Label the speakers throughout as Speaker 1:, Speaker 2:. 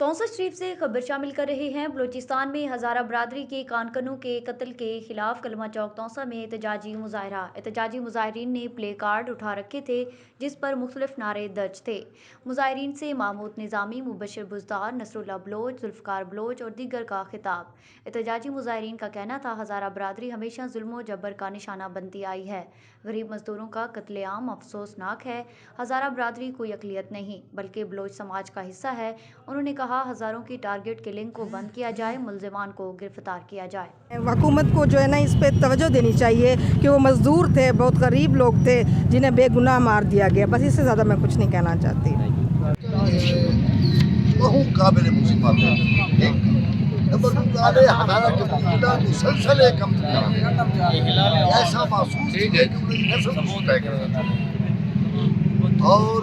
Speaker 1: तौसा शरीफ से खबर शामिल कर रहे हैं। बलूचिस्तान में हज़ारा बरादरी के कानकनों के कत्ल के खिलाफ कलमा चौक तौसा में एहतजाजी मुजाहरा। एहतजाजी मुजाहरीन ने प्ले कार्ड उठा रखे थे जिस पर मुख्तलिफ नारे दर्ज थे। मुजाहरीन से महमूद निज़ामी, मुबशर बुज़दार, नसरुल्लाह बलोच, जुल्फ़कार बलोच और दीगर का खिताब। एहतजाजी मुजाहरीन का कहना था हज़ारा बरादरी हमेशा जुल्म जबर का निशाना बनती आई है। गरीब मजदूरों का कत्लेआम अफसोसनाक है। हज़ारा बरादरी कोई अक़लियत नहीं बल्कि बलोच समाज का हिस्सा है। उन्होंने कहा हज़ारों की टारगेट किलिंग को बंद किया जाए, मुल्ज़िमान को गिरफ्तार किया जाए।
Speaker 2: हुकूमत को जो है ना इस पे तवज्जो देनी चाहिए कि वो मज़दूर थे, बहुत गरीब लोग थे जिन्हें बेगुनाह मार दिया गया। बस इससे ज़्यादा मैं कुछ नहीं कहना चाहती।
Speaker 3: बहुत काबिल मुसीबत है। मुसलसल ऐसा महसूस है कि उन्हें और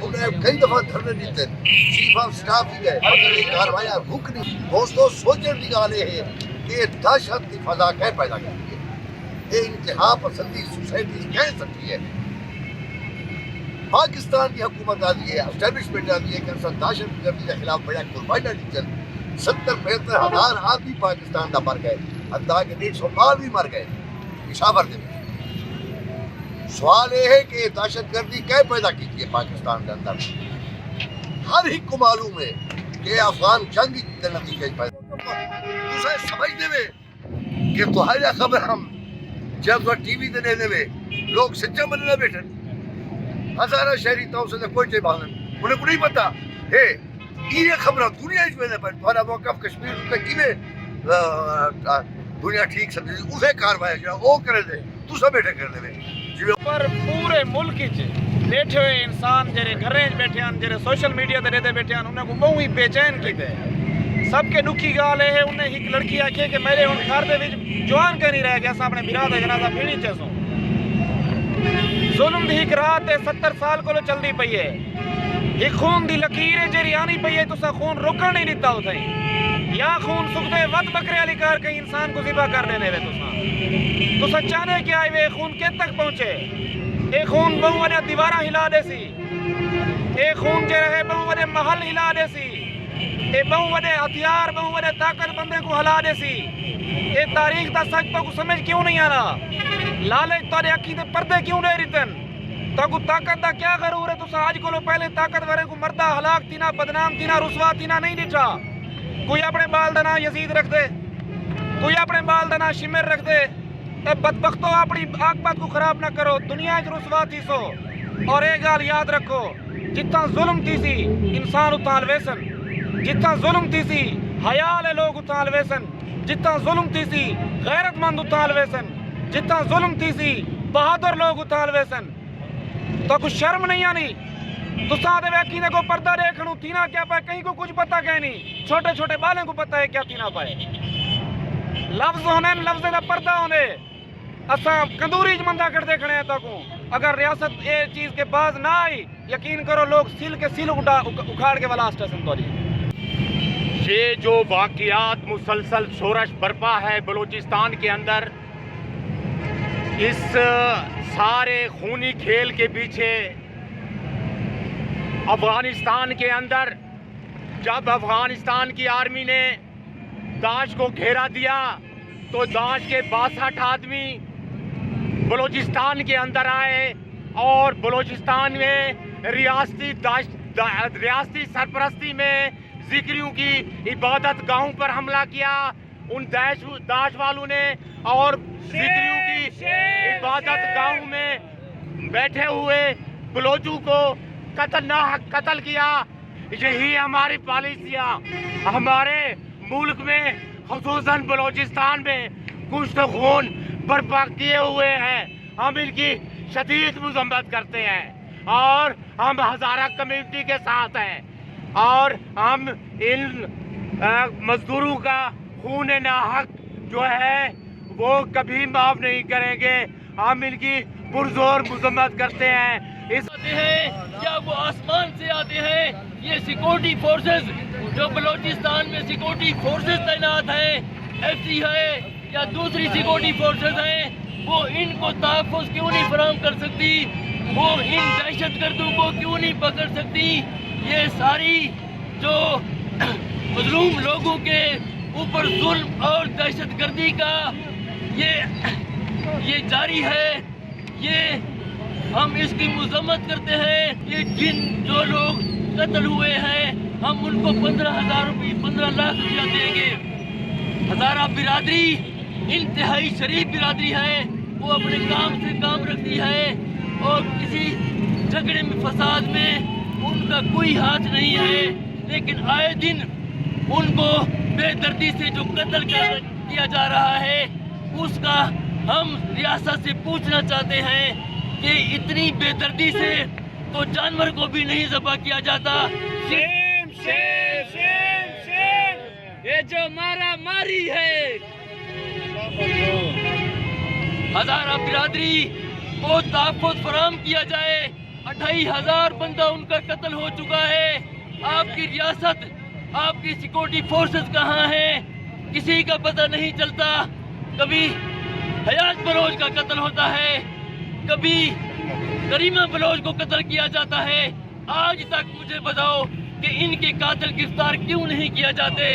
Speaker 3: उन्हें कई दफा धरने देते चीफ ऑफ स्टाफ ही गए कार्रवाई रुक नहीं। दोस्तों सोचने की गाल है कि ये दहशत की फजा क्या पैदा करती है, ये इंतहा पसंदी सोसाइटी कह सकती है। पाकिस्तान की हुकूमत आती है, एस्टेब्लिशमेंट आती है कि दहशत गर्दी के खिलाफ बड़ा कुर्बानियां दी चल 70-75 हज़ार आदमी पाकिस्तान का मर गए, हत्ता के 150 बाल भी मर गए पिशावर के। सवाल यह है कि दहशत गर्दी क्या पैदा की है पाकिस्तान के अंदर। हर एक को मालूम है कि अफगान जंग के नतीजे पैदा समझने में कि तुम्हारा खबर हम जब टीवी देने में लोग सच्चा बनना बैठे हजारा शहरी तो से कोई बालन उन्हें को नहीं पता है ये खबर दुनिया में पर तुम्हारा मौका कश्मीर तक कि दुनिया ठीक समझ उसे कार्रवाई जो वो करे दे तू सब बैठे कर दे
Speaker 4: पर पूरे मुल्क बैठे हुए इंसान जेरे घरें बैठे हैं, जेरे सोशल मीडिया ते रहते बैठे हैं, उन्हें को बहुत ही बेचैन कीते। सबके दुखी गाल है उन्हें एक लड़की आखे कि मेरे हुन घर दे विच जवान कह नहीं रह गया सा अपने बिरा दा जनाजा पीनी चसो। जुल्म दी एक रात 70 साल को चलदी पई है। एक खून दी लकीर है जेरी आनी पई है, तुसा खून रोकण नहीं दिता उथे या खून सुखदे वत बकरे वाली कार कहीं इंसान को ज़िबा कर देने वे तुसा चाहने क्या वे खून के तक पहुंचे। एक खून बहु वने दीवारा हिला देसी, एक खून जे रहे बहु वने महल हिला देसी, ए बहु वने हथियार बहु वने ताकत बंदे को हिला देसी। ए तारीख दा सच तो को समझ क्यों नहीं आ रहा? लालच तारे अखी दे पर्दे क्यों नहीं रितन? ताकू ताकत दा क्या गरूर है? तुसा आज को पहले ताकत वाले को मर्दा हलाक तीना, बदनाम तीना, रुसवा तीना नहीं दिखा। कोई अपने बाल दा ना यजीद रख दे, कोई अपने बाल दा ना शिमर रख दे। बदबख्तो अपनी आकबत को खराब ना करो, दुनिया रुसवा थी सो। और एक गाल याद रखो, जितना जुल्म थी सी इंसान उताल वेसन, जितना जुल्म थी सी हयाल लोग उताल वेसन, जितना जुल्म थी सी गैरतमंद उताल वेसन, जितना जुल्म थी सी बहादुर लोग उताल वेसन। तो कुछ शर्म नहीं आनी? तुसा दे वैकी ने को पर्दा देखणू तीना क्या पाए, कहीं को कुछ पता कह नहीं। छोटे छोटे बालों को पता है क्या तीना पाए। लफ्ज होने लफ्ज का पर्दा होने असा कंदूरी मंदा कर देखने हैं ताकू। अगर रियासत ये चीज के बाज ना आई, यकीन करो लोग सिल के सिल उखाड़ के वाला स्टेशन तो
Speaker 5: ये जो वाकयात मुसलसल शोरश बरपा है बलूचिस्तान के अंदर, इस सारे खूनी खेल के पीछे अफगानिस्तान के अंदर जब अफगानिस्तान की आर्मी ने दाश को घेरा दिया तो दाश के 62 आदमी बलूचिस्तान के अंदर आए और बलूचिस्तान में रियासती सरपरस्ती में जिक्रियों की इबादत गाहों पर हमला किया उन दाश वालों ने, और जिक्रियों की इबादत गाहों में बैठे हुए बलोचों को कत्ल किया। यही हमारी पॉलिसियाँ हमारे मुल्क में ख़ुसूसन बलूचिस्तान में कुछ तो खून बर्पा किए हुए हैं। हम इनकी शदीद मज़म्मत करते हैं और हम हज़ारा कम्युनिटी के साथ हैं और हम इन मजदूरों का खून नाहक जो है वो कभी माफ़ नहीं करेंगे। हम इनकी पुरजोर मज़म्मत करते हैं। इस
Speaker 6: क्या वो आसमान से आते हैं? ये सिक्योरिटी फोर्सेस जो बलूचिस्तान में सिक्योरिटी फोर्सेस तैनात हैं, एफसी है या दूसरी सिक्योरिटी फोर्सेस हैं, वो इनको तहफ़्फ़ुज़ क्यों नहीं फराहम कर सकती? वो इन दहशतगर्दों को क्यों नहीं पकड़ सकती? یہ ساری جو مظلوم لوگوں کے اوپر ظلم اور دہشت گردی کا یہ جاری ہے، یہ ہم اس کی مذمت کرتے ہیں۔ یہ جو لوگ قتل ہوئے ہیں ہم ان کو 15 لاکھ روپیہ دیں گے۔ ہزارہ برادری انتہائی شریف برادری ہے، وہ اپنے کام سے کام رکھتی ہے اور کسی جھگڑے میں فساد میں ان کا کوئی ہاتھ نہیں ہے، لیکن آئے دن ان کو بے دردی سے جو قتل کیا جا رہا ہے اس کا ہم ریاست سے پوچھنا چاہتے ہیں کہ اتنی بے دردی سے تو جانور کو بھی نہیں ذبح کیا جاتا۔ یہ جو مارا ماری ہے، ہزارہ برادری کو تحفظ فراہم کیا جائے۔ 25,000 بندہ ان کا قتل ہو چکا ہے۔ آپ کی ریاست، آپ کی سیکورٹی فورسز کہاں ہیں؟ کسی کا پتہ نہیں چلتا۔ کبھی حیات بلوچ کا قتل ہوتا ہے، کبھی کریمہ بلوچ کو قتل کیا جاتا ہے۔ آج تک مجھے بتاؤ کہ ان کے قاتل گرفتار کیوں نہیں کیا جاتے؟